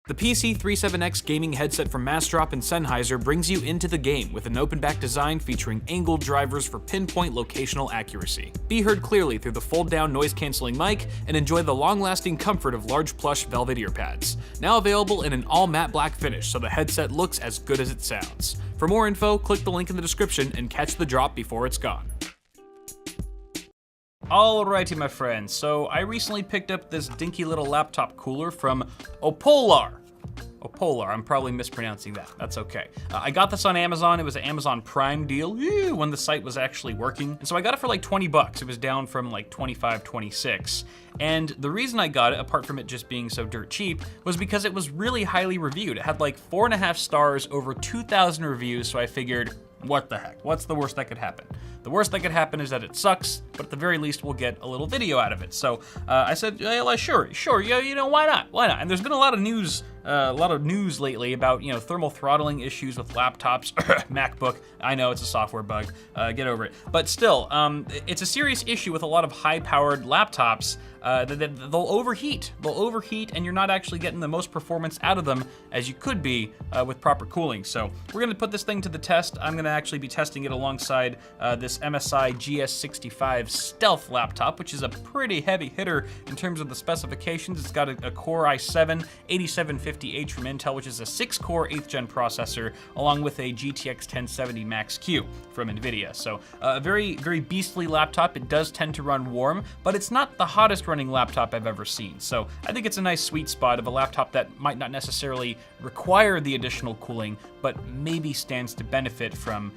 The PC37X gaming headset from Mastrop and Sennheiser brings you into the game with an open-back design featuring angled drivers for pinpoint locational accuracy. Be heard clearly through the fold-down noise-canceling mic and enjoy the long-lasting comfort of large plush velvet ear pads. Now available in an all-matte black finish, so the headset looks as good as it sounds. For more info, click the link in the description and catch the drop before it's gone. Alrighty, my friends, so I recently picked up this dinky little laptop cooler from Opolar. Opolar, I'm probably mispronouncing that, that's okay. I got this on Amazon. It was an Amazon Prime deal when the site was actually working. And so I got it for like 20 bucks. It was down from like 25, 26. And the reason I got it, apart from it just being so dirt cheap, was because it was really highly reviewed. It had like 4.5 stars, over 2,000 reviews, so I figured, what the heck? What's the worst that could happen? The worst that could happen is that it sucks, but at the very least, we'll get a little video out of it. So I said, yeah, sure, yeah, you know, why not? Why not? And there's been a lot of news lately about, you know, thermal throttling issues with laptops. MacBook, I know it's a software bug, get over it. But still, it's a serious issue with a lot of high-powered laptops. They'll overheat. They'll overheat, and you're not actually getting the most performance out of them as you could be with proper cooling. So we're gonna put this thing to the test. I'm gonna actually be testing it alongside this MSI GS65 Stealth laptop, which is a pretty heavy hitter in terms of the specifications. It's got a Core i7 8750H from Intel, which is a 6-core 8th gen processor, along with a GTX 1070 Max-Q from NVIDIA. So a very, very beastly laptop. It does tend to run warm, but it's not the hottest running laptop I've ever seen. So I think it's a nice sweet spot of a laptop that might not necessarily require the additional cooling, but maybe stands to benefit from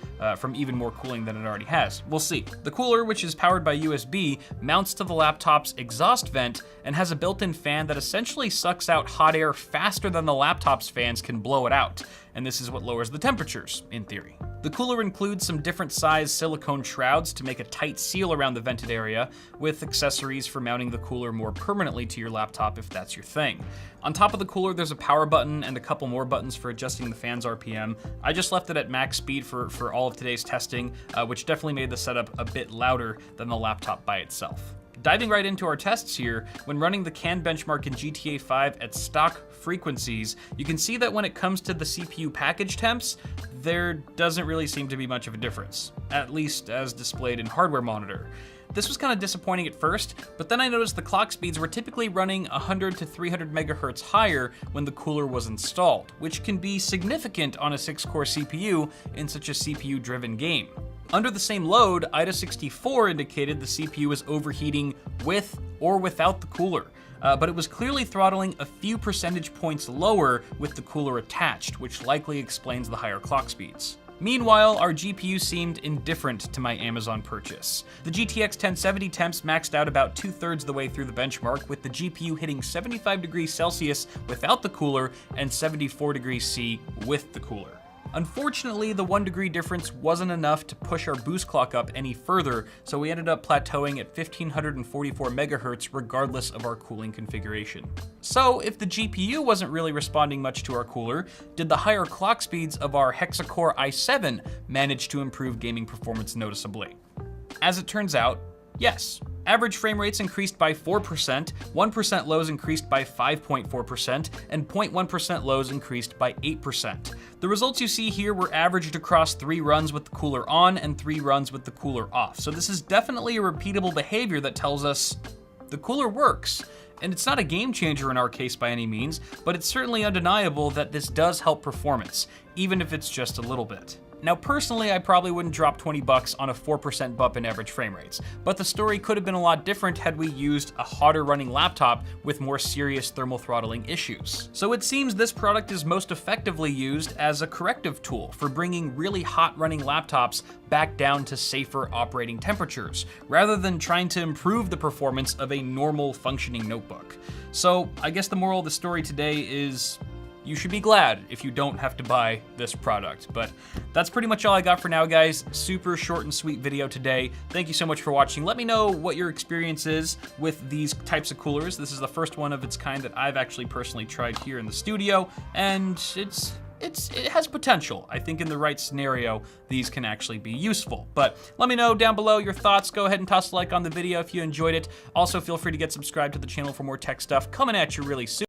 even more cooling than it already has. We'll see. The cooler, which is powered by USB, mounts to the laptop's exhaust vent and has a built-in fan that essentially sucks out hot air faster than the laptop's fans can blow it out. And this is what lowers the temperatures, in theory. The cooler includes some different size silicone shrouds to make a tight seal around the vented area, with accessories for mounting the cooler more permanently to your laptop if that's your thing. On top of the cooler, there's a power button and a couple more buttons for adjusting the fan's RPM. I just left it at max speed for all of today's testing, which definitely made the setup a bit louder than the laptop by itself. Diving right into our tests here, when running the CAN benchmark in GTA 5 at stock frequencies, you can see that when it comes to the CPU package temps, there doesn't really seem to be much of a difference, at least as displayed in Hardware Monitor. This was kind of disappointing at first, but then I noticed the clock speeds were typically running 100 to 300 megahertz higher when the cooler was installed, which can be significant on a 6-core CPU in such a CPU-driven game. Under the same load, IDA64 indicated the CPU was overheating with or without the cooler, but it was clearly throttling a few percentage points lower with the cooler attached, which likely explains the higher clock speeds. Meanwhile, our GPU seemed indifferent to my Amazon purchase. The GTX 1070 temps maxed out about 2/3 the way through the benchmark, with the GPU hitting 75 degrees Celsius without the cooler and 74 degrees C with the cooler. Unfortunately, the 1 degree difference wasn't enough to push our boost clock up any further, so we ended up plateauing at 1544 megahertz regardless of our cooling configuration. So if the GPU wasn't really responding much to our cooler, did the higher clock speeds of our hexa-core i7 manage to improve gaming performance noticeably? As it turns out, yes. Average frame rates increased by 4%, 1% lows increased by 5.4%, and 0.1% lows increased by 8%. The results you see here were averaged across 3 runs with the cooler on and 3 runs with the cooler off. So this is definitely a repeatable behavior that tells us the cooler works. And it's not a game changer in our case by any means, but it's certainly undeniable that this does help performance, even if it's just a little bit. Now personally, I probably wouldn't drop 20 bucks on a 4% bump in average frame rates, but the story could have been a lot different had we used a hotter running laptop with more serious thermal throttling issues. So it seems this product is most effectively used as a corrective tool for bringing really hot running laptops back down to safer operating temperatures, rather than trying to improve the performance of a normal functioning notebook. So I guess the moral of the story today is, you should be glad if you don't have to buy this product. But that's pretty much all I got for now, guys. Super short and sweet video today. Thank you so much for watching. Let me know what your experience is with these types of coolers. This is the first one of its kind that I've actually personally tried here in the studio, and it has potential. I think in the right scenario, these can actually be useful. But let me know down below your thoughts. Go ahead and toss a like on the video if you enjoyed it. Also, feel free to get subscribed to the channel for more tech stuff coming at you really soon.